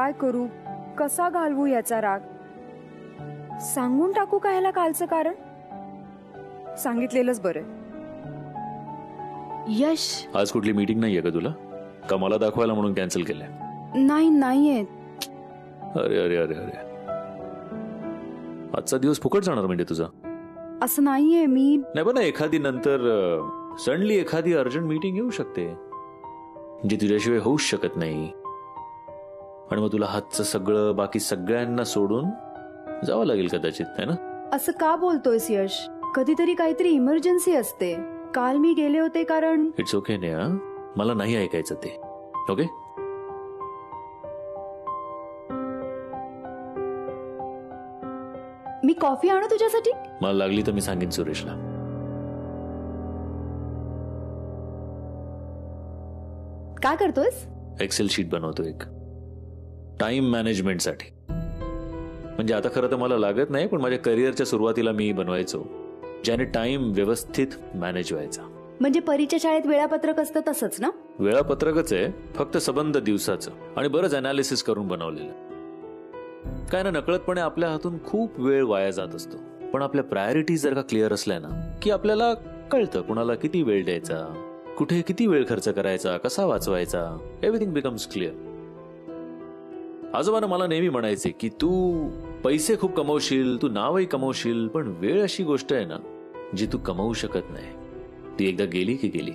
काय करू, कसा घालवू याचा राग. सांगून टाकू का ह्याला कालचं कारण? सांगितलेलंच बरं. यश, आज कुठली मीटिंग नाहीये का तुला? का मला दाखवायला म्हणून कॅन्सल केलंय? नाहीये. अरे अरे अरे अरे, आजचा दिवस फुकट जाणार म्हणजे तुझा? असं नाहीये. मी नाही पण एखादी नंतर सडनली एखादी अर्जंट मीटिंग येऊ शकते जी तुझ्याशिवाय होऊच शकत नाही, आणि मग तुला हातचं सगळं बाकी सगळ्यांना सोडून जावं लागेल कदाचित, है ना? असं का बोलतोयस यश? कधीतरी काहीतरी इमर्जन्सी असते. काल मी गेले होते कारण इट्स ओके नेहा, मला नाही ऐकायचं ते. ओके, मी कॉफी आणू तुझ्यासाठी? मला लागली तर मी सांगेन सुरेशला. काय करतोयस? एक्सेल शीट बनवतो एक टाइम मॅनेजमेंटसाठी. म्हणजे आता खरं तर मला लागत नाही, पण माझ्या करिअरच्या सुरुवातीला मी बनवायचो, ज्याने टाइम व्यवस्थित मॅनेज व्हायचा. म्हणजे परीच्या शाळेत वेळापत्रक असतं तसंच ना? वेळापत्रकच आहे, फक्त सबंध दिवसाचं आणि बरंच अनालिसिस करून बनवलेलं. काय ना, नकळतपणे आपल्या हातून खूप वेळ वाया जात असतो, पण आपल्या प्रायोरिटीज जर का क्लिअर असल्या ना की आपल्याला कळतं कुणाला किती वेळ द्यायचा, कुठे किती वेळ खर्च करायचा, कसा वाचवायचा. Everything becomes clear. आजोबांना मला नेहमी म्हणायचे की तू पैसे खूप कमवशील, तू नावही कमवशील, पण वेळ अशी गोष्ट आहे ना जी तू कमवू शकत नाही. ती एकदा गेली की गेली.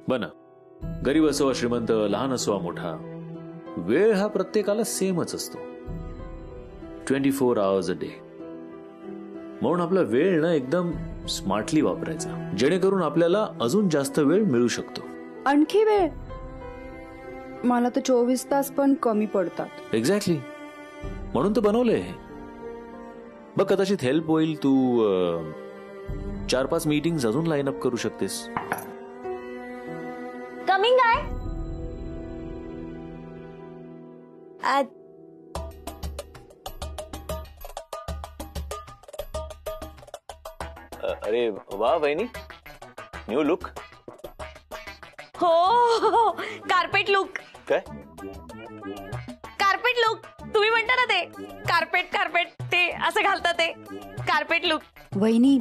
बना गरीब असो वा श्रीमंत, लहान असो वा मोठा, वेळ हा प्रत्येकाला सेमच असतो. 24 hours a day. म्हणून आपला वेळ ना एकदम स्मार्टली वापरायचा, जेणेकरून आपल्याला अजून जास्त वेळ मिळू शकतो. आणखी वेळ? मला तर 24 तास पण कमी पडतात. एक्झॅक्टली, म्हणून तर बनवलंय. बघ, कदाचित हेल्प होईल. तू 4-5 मीटिंग्स अजून लाईन अप करू शकतेस. कमिंग आहे. अरे वा वहिनी, न्यू लुक. हो, कार्पेट लुक. काय कार्पेट लुक? तुम्ही म्हणता ना ते कार्पेट कार्पेट, ते असं घालतात ते कार्पेट लुक. वहिनी,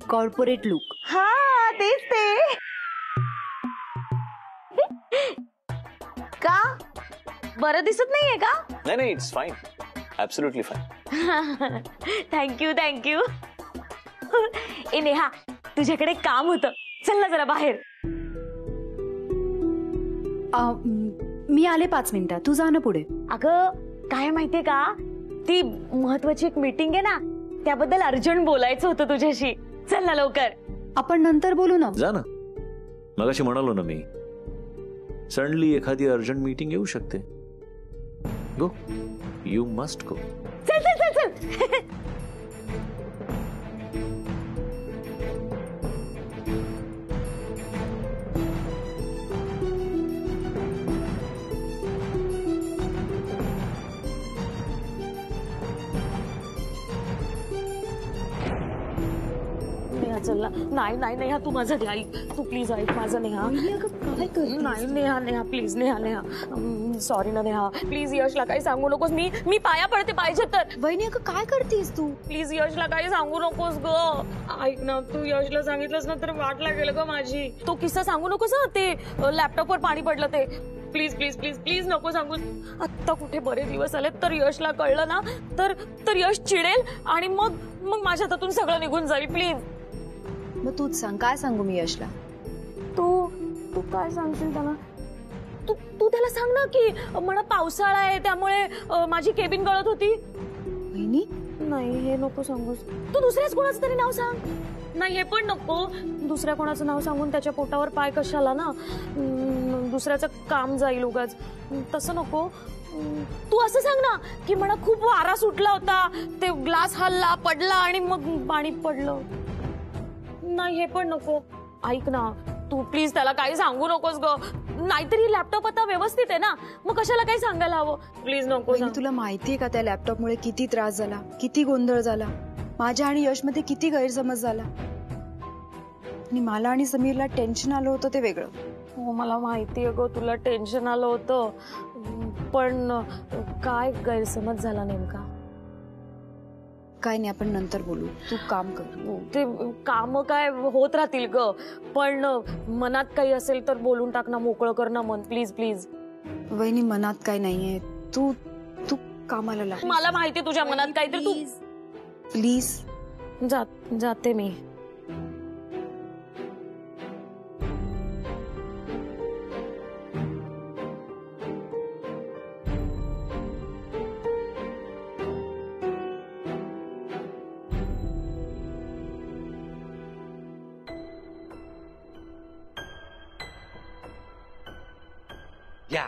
कॉर्पोरेट लुक. हा, तेच ते. का बरं दिसत नाहीये का? नाही, it's fine, absolutely fine. Thank you thank you. ए नेहा, तुझ्याकडे काम होतं, चल ना जरा बाहेर. मी आले 5 मिनिटात, तू जा ना पुढे. अगं काय माहितीये का, ती महत्वाची एक मीटिंग आहे ना, त्याबद्दल अर्जंट बोलायचं होतं तुझ्याशी. चल ना लवकर. आपण नंतर बोलू ना. जा ना, मगाशी म्हणालो ना मी, सडनली एखादी अर्जंट मीटिंग येऊ शकते. गो, यू मस्ट गो. चल चल चल चल. चल ना. नाही नाही नेहा, तू माझं ऐक, तू प्लीज ऐक माझं. नेहा काय कर? नाही नेहा, नेहा प्लीज. नेहा नेहा सॉरी ना नेहा, प्लीज यशला काही सांगू नकोस. मी पाया पडते पाहिजे तर. वहिनी, अगं काय करतेस तू? प्लीज यशला काही सांगू नकोस ग. ऐक ना, तू यशला सांगितलंस ना तर वाट लागेल ग माझी. तो किस्सा सांगू नकोस ना, ते लॅपटॉपवर पाणी पडलं ते. प्लीज प्लीज प्लीज प्लीज नको सांगू. आत्ता कुठे बरे दिवस आले, तर यशला कळलं ना तर यश चिडेल आणि मग माझ्या हातातून सगळं निघून जाईल. प्लीज. मग तूच सांग, काय सांगू मी यशला? तू काय सांगशील त्याला? तू त्याला सांग ना की मला पावसाळा आहे त्यामुळे माझी केबिन गळत होती. वहिनी, नाही हे नको सांगूस. तू दुसऱ्याच कोणाचं तरी नाव सांग. नाही हे पण नको. दुसऱ्या कोणाचं नाव सांगून त्याच्या पोटावर पाय कशाला ना, दुसऱ्याचं काम जाईल उगाच. तसं नको. तू असं सांग ना की मला खूप वारा सुटला होता, ते ग्लास हल्ला पडला आणि मग पाणी पडलं. नाही हे पण नको. ऐक ना, तू प्लीज त्याला काही सांगू नकोस ग. नाहीतरी लॅपटॉप आता व्यवस्थित आहे ना, मग कशाला काही सांगायला हवं. प्लीज नको. तुला माहितीये का त्या लॅपटॉपमुळे किती त्रास झाला, किती गोंधळ झाला, माझ्या आणि यश मध्ये किती गैरसमज झाला, आणि मला आणि समीरला टेन्शन आलं होतं ते वेगळं. हो मला माहिती आहे ग, तुला टेन्शन आलं होतं, पण काय गैरसमज झाला नेमका? काय नाही, आपण नंतर बोलू. तू काम कर. ते काम काय होत राहतील ग, पण मनात काही असेल तर बोलून टाक ना, मोकळं कर ना मन, प्लीज प्लीज. वहिनी, मनात काय नाहीये. तू तू कामाला लाग. मला माहिती तुझ्या मनात काहीतरी. तू प्लीज. जाते मी. या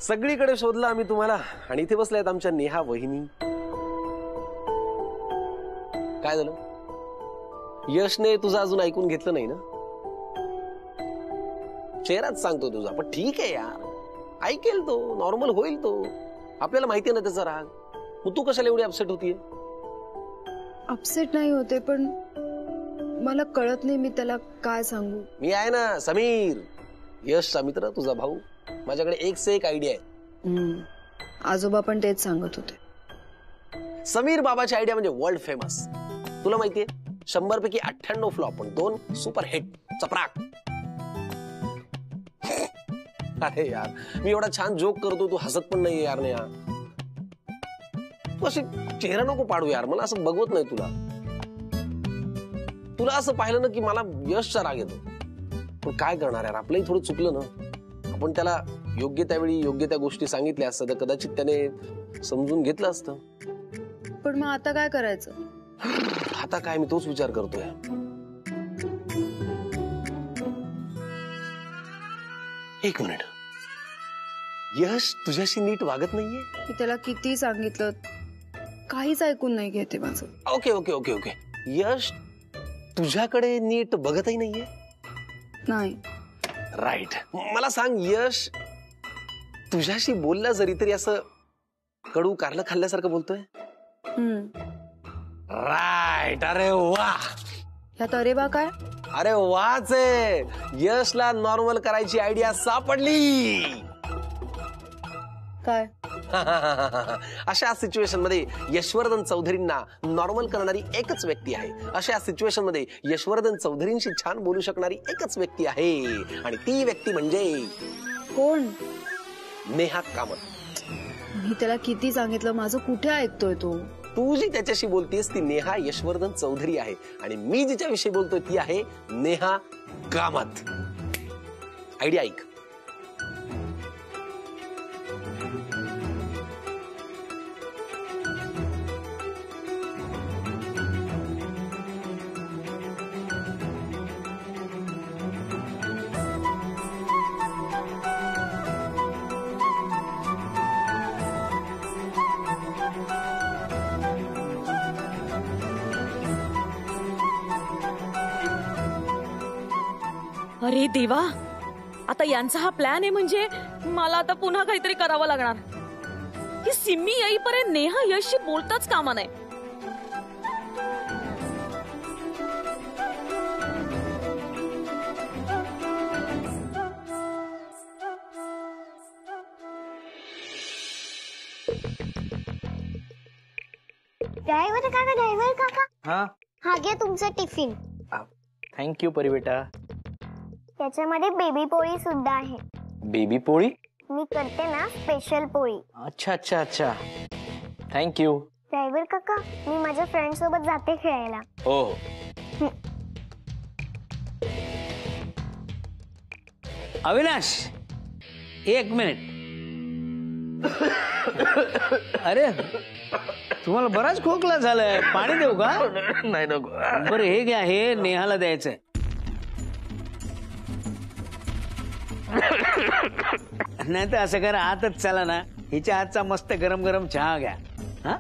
सगळीकडे शोधला आम्ही तुम्हाला, आणि इथे बसल्यात आमच्या नेहा वहिनी. काय झालं? यशने तुझं अजून ऐकून घेतलं नाही ना? चेहराच सांगतो तुझा, पण ठीक आहे यार, ऐकेल तो, नॉर्मल होईल तो. आपल्याला माहिती ना त्याचा राग. मग तू कशाला एवढी अपसेट होतीये? अपसेट नाही होते, पण मला कळत नाही मी त्याला काय सांगू. मी आहे ना, समीर, यशचा मित्र, तुझा भाऊ. माझ्याकडे एक से एक आयडिया आहे. आजोबा पण तेच सांगत होते. समीर बाबाची आयडिया म्हणजे वर्ल्ड फेमस. तुला माहितीये, 100 पैकी 98 फ्लॉप, पण 2 सुपर हिट. चपराक. अरे यार, मी एवढा छान जोक करतो, तू हसत पण नाही यार. नेहा, तू अशी चेहरा नको पाडू यार, मला असं बघवत नाही तुला. तुला असं पाहिलं ना की मला यशचा राग येतो. पण काय करणार यार, आपलंही थोडं चुकलं ना. आपण त्याला योग्य त्यावेळी योग्य त्या गोष्टी सांगितल्या असत्या तर कदाचित त्याने समजून घेतलं असतं. पण मग आता काय करायचं? आता काय, मी तोच विचार करतोय. एक मिनिट, यश तुझ्याशी नीट वागत नाहीये? मी त्याला किती सांगितलं, काहीच ऐकून नाही घेते माझं. Okay okay okay okay. Yash तुझ्याकडे नीट बघतही नाहीये? नाही. राईट. मला सांग, यश तुझ्याशी बोलला जरी तरी असं कडू कारलं खाल्ल्यासारखं बोलतोय? राईट. अरे वा. यात अरे वा काय? अरे वाच आहे. यशला नॉर्मल करायची आयडिया सापडली. काय? अशा सिच्युएशन मध्ये यशवर्धन चौधरींना नॉर्मल करणारी एकच व्यक्ती आहे. अशा सिच्युएशन मध्ये यशवर्धन चौधरींशी छान बोलू शकणारी एकच व्यक्ती आहे, आणि ती व्यक्ती म्हणजे कोण? नेहा कामत. मी त्याला किती सांगितलं, माझं कुठे ऐकतोय तो? तू जी त्याच्याशी बोलतेस ती नेहा यशवर्धन चौधरी आहे, आणि मी जिच्याविषयी बोलतोय ती आहे नेहा कामत. आयडिया ऐक. अरे देवा, आता यांचा हा प्लॅन आहे म्हणजे मला आता पुन्हा काहीतरी करावं लागणार. ही सिम्मी येईपर्यंत नेहा यशशी बोलताच कामा नाही. ड्रायव्हर काका, हा, हा घ्या तुमचा टिफिन. थँक्यू परी बेटा. त्याच्यामध्ये बेबी पोळी सुद्धा आहे. बेबी पोळी? मी करते ना स्पेशल पोळी. अच्छा अच्छा अच्छा, थँक्यू. ड्रायव्हर काका, मी माझ्या फ्रेंड सोबत जाते खेळायला. हो. अविनाश, एक मिनिट. अरे तुम्हाला बराच खोकला झालाय, पाणी देऊ का? नाही नको. बरं हे घ्या, हे नेहाला द्यायचंय. नाही तर असं करा, आताच चला ना, हिच्या हातचा मस्त गरम गरम चहा घ्या. हा,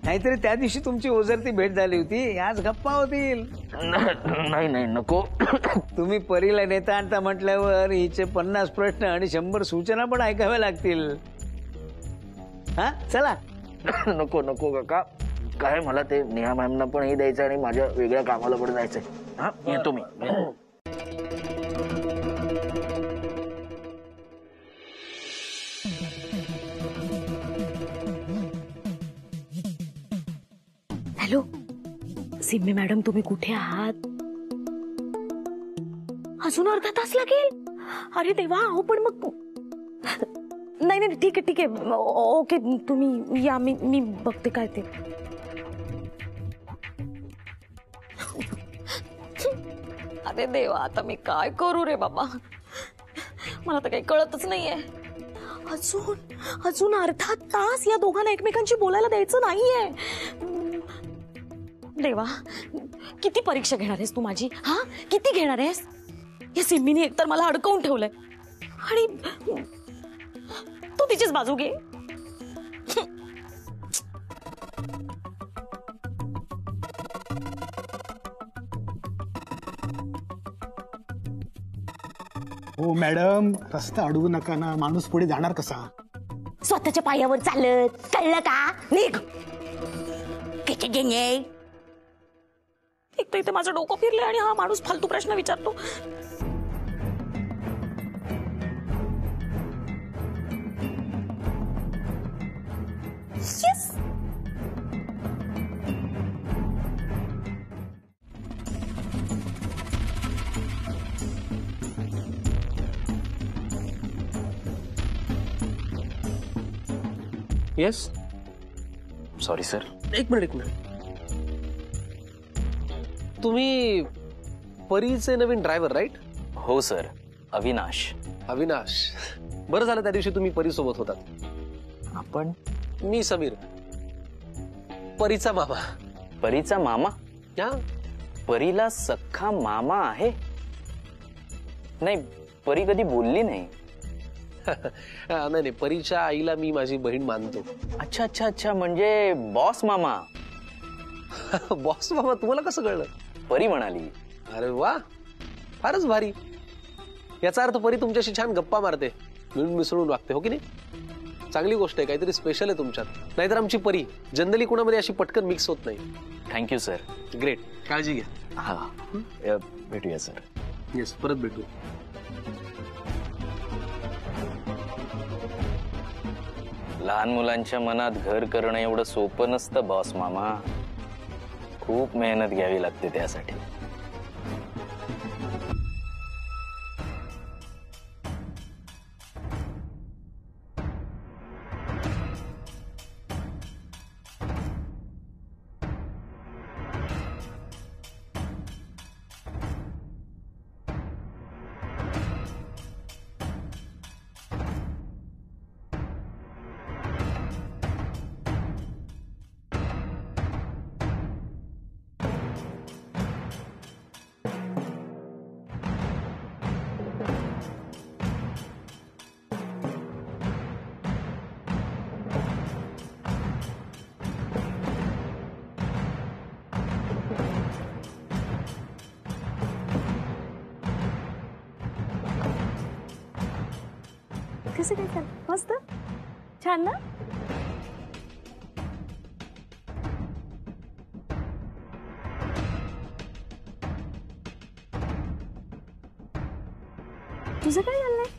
नाहीतरी त्या दिवशी तुमची ओझरती भेट झाली होती, आज गप्पा होतील. नाही नाही नको. तुम्ही परीला नेता आणता म्हटल्यावर हिचे 50 प्रश्न आणि 100 सूचना पण ऐकाव्या लागतील. हा, चला. नको नको काका, काय मला ते नेहा मॅमना पण हे द्यायचं आणि माझ्या वेगळ्या कामाला पण जायचंय. हा, येतो मी. हॅलो सिम्मी मॅडम, तुम्ही कुठे आहात? अजून अर्धा तास लागेल? अरे देवा, अहो पण मग नाही नाही ठीक आहे ठीक आहे, ओके तुम्ही या, मी बघते काय ते. अरे देवा, आता मी काय करू रे बाबा, मला तर काही कळतच नाहीये. अजून अर्धा तास या दोघांना एकमेकांशी बोलायला द्यायचं नाहीये. देवा, किती परीक्षा घेणार आहेस तू माझी? हा, किती घेणार आहेस? या सिम्मीने एकतर मला अडकवून ठेवलंय आणि तू तिचीच बाजू घे. हो मॅडम, रस्ता अडवू नका ना, माणूस पुढे जाणार कसा? स्वतःच्या पायावर चालत, कळलं का? निघ. एक तर इथे माझं डोकं फिरलंय आणि हा माणूस फालतू प्रश्न विचारतो. Yes. येस. Sorry sir. एक मिनिट. तुम्ही परीचे नवीन ड्रायव्हर राईट? हो सर, अविनाश. अविनाश, बरं झालं त्या दिवशी तुम्ही परी सोबत होतात. आपण? मी समीर, परीचा मामा. परीचा मामा? या परीला सख्खा मामा आहे? नाही, परी कधी बोलली नाही. नाही, परीच्या आईला मी माझी बहीण मानतो. अच्छा अच्छा अच्छा, म्हणजे बॉस मामा. बॉस मामा तुम्हाला कसं कळलं? परी म्हणाली. अरे वा, फारच भारी. याचा अर्थ परी तुमच्याशी छान गप्पा मारते, मिळून मिसळून वागते, हो की नाही? चांगली गोष्ट आहे, काहीतरी स्पेशल आहे तुमच्यात. नाहीतर आमची परी जनरली कुणामध्ये अशी पटकन मिक्स होत नाही. Thank you sir. ग्रेट, काळजी घ्या. हा, भेटूया सर. येस, परत भेटू. लहान मुलांच्या मनात घर करणं एवढं सोपं नसतं बॉस मामा. खूप मेहनत घ्यावी लागते त्यासाठी. कसं काय चाल? मस्त, छान ना? तुझं काय झालंय?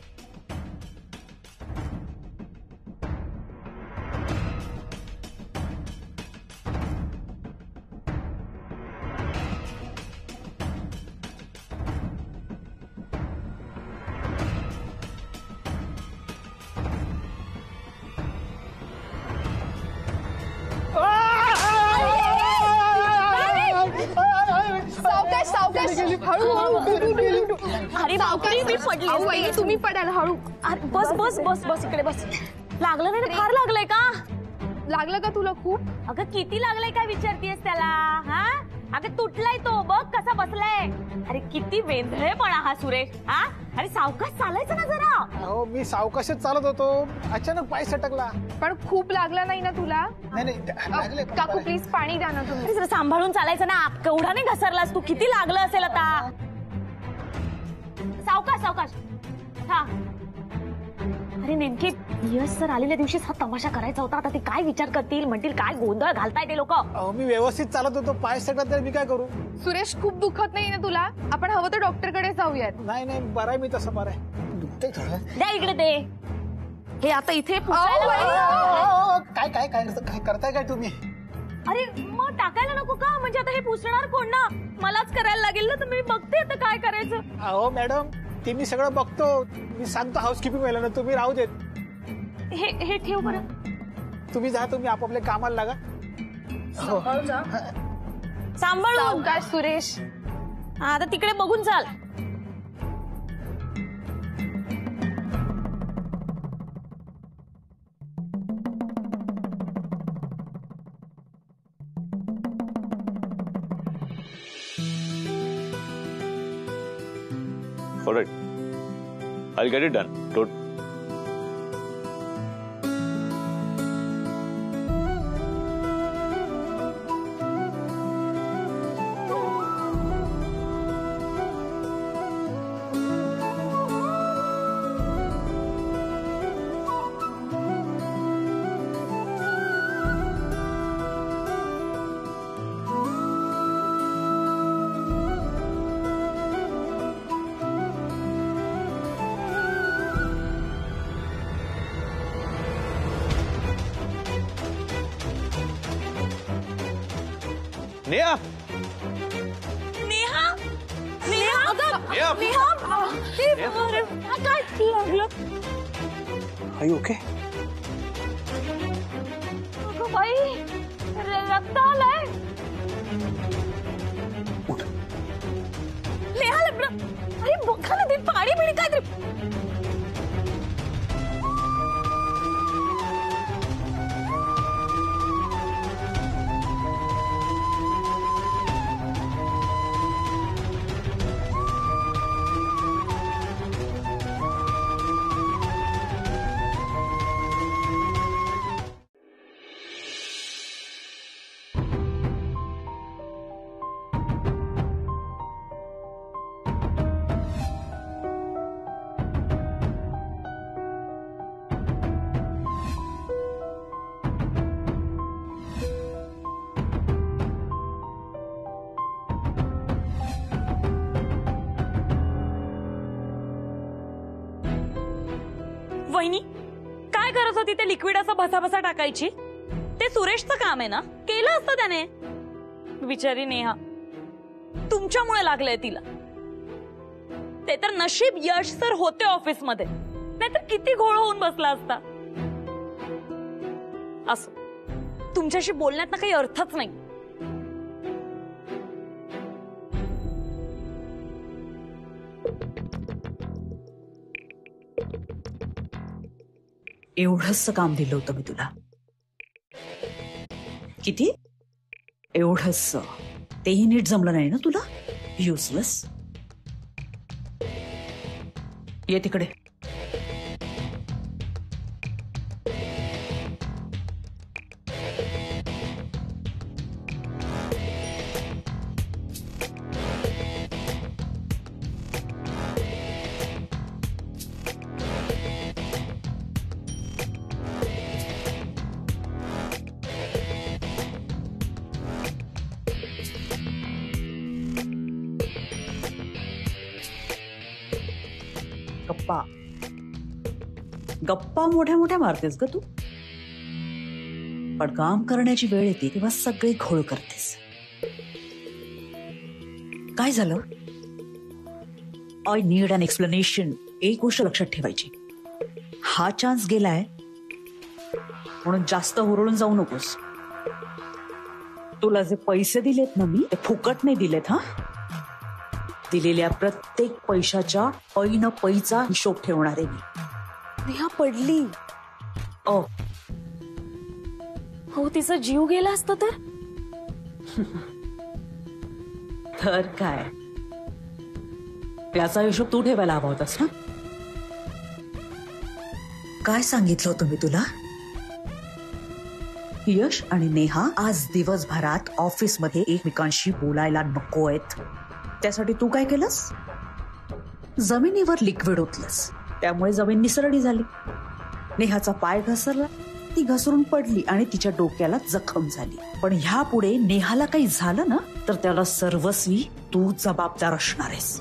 अरे बापरे, मी पडले. तुम्ही पडाल हळू. अरे बस बस बस बस, इकडे बस. लागलं नाही ना? फार लागलंय का? लागलं का तुला खूप? अगं किती लागलंय काय विचारतीयस त्याला? हा, अगं तुटलाय तो, बघ कसा बसलाय. अरे किती वेंधळेपणा हा सुरेश. हा, अरे सावकाश चालायचं ना जरा. अहो, मी सावकाशच चालत होतो, अचानक पाय सटकला. पण खूप लागला नाही ना तुला? नाही. काकू प्लीज पाणी द्या ना तुम्ही. अरे जरा सांभाळून चालायचं ना. केवढा नाही घसरलास तू? किती लागलं असेल आता? सावकाश सावकाश. हा, अरे नेमके यश सर आलेल्या दिवशीच हा तमाशा करायचा होता. आता ते काय विचार करतील, म्हणतील काय गोंधळ घालताय ते लोक. अहो, मी व्यवस्थित चालत होतो, पाय सटकला तर मी काय करू? सुरेश, खूप दुखत नाही ना तुला? आपण हवं तर डॉक्टरकडे जाऊयात. नाही, बरं आहे, मी तसं बरं आहे. दुखतंय थोडं. द्या इकडे ते. हे आता इथे काय करताय काय तुम्ही? अरे मग टाकायला नको पुसणार कोण ना? मलाच करायला लागेल ना, तर मी बघते आता काय करायचं. अहो मॅडम, ते मी सगळं बघतो. मी सांगतो हाऊसकीपिंग व्हायला ना, तुम्ही राहू देत. हे ठेव बरं. तुम्ही जा, तुम्ही आपापल्या कामाला लागा. सांभाळून काय सुरेश. आता तिकडे बघून चाल. All right. I'll get it done. Don't. Neha Neha Neha Neha Neha काय लागलं? Are you okay? अगं बाई, रक्त आलंय. नेहा अरे बघा ना, ते पाणी बिणी काय तरी. वहिनी काय करत होती? ते लिक्विड असं भसाभसा टाकायची. ते सुरेशचं काम आहे ना, केलं असतं त्याने. बिचारी नेहा, तुमच्यामुळे लागलंय तिला. ते तर नशीब यश सर होते ऑफिसमध्ये, नाहीतर किती घोळ होऊन बसला असता. असो, तुमच्याशी बोलण्यात ना काही अर्थच नाही. एवढंच काम दिलं होतं मी तुला. किती? एवढंच. तेही नीट जमलं नाही ना तुला? युजलेस. ये तिकडे. गप्पा गप्पा मोठ्या मोठ्या मारतेस ग तू, पण काम करण्याची वेळ येते तेव्हा सगळे घोळ करतेस. काय झालं? I need an explanation. एक गोष्ट लक्षात ठेवायची, हा चान्स गेलाय म्हणून जास्त हुरळून जाऊ नकोस. तुला जे पैसे दिलेत ना मी, ते फुकट नाही दिलेत. हा, दिलेल्या प्रत्येक पैशाच्या पै न पैचा हिशोब ठेवणार आहे मी. नेहा पडली. हो, तिचा जीव गेला असता तर काय, त्याचा हिशोब तू ठेवायला हवा होतास ना. काय सांगितलं होतं मी तुला? यश आणि नेहा आज दिवसभरात ऑफिसमध्ये एकमेकांशी बोलायला नको आहेत. त्यासाठी तू काय केलंस? जमिनीवर लिक्विड ओतलंस, त्यामुळे जमीन निसरडी झाली. नेहाचा पाय घसरला, ती घसरून पडली आणि तिच्या डोक्याला जखम झाली. पण ह्या पुढे नेहाला काही झालं ना, तर त्याला सर्वस्वी तू जबाबदार असणार आहेस.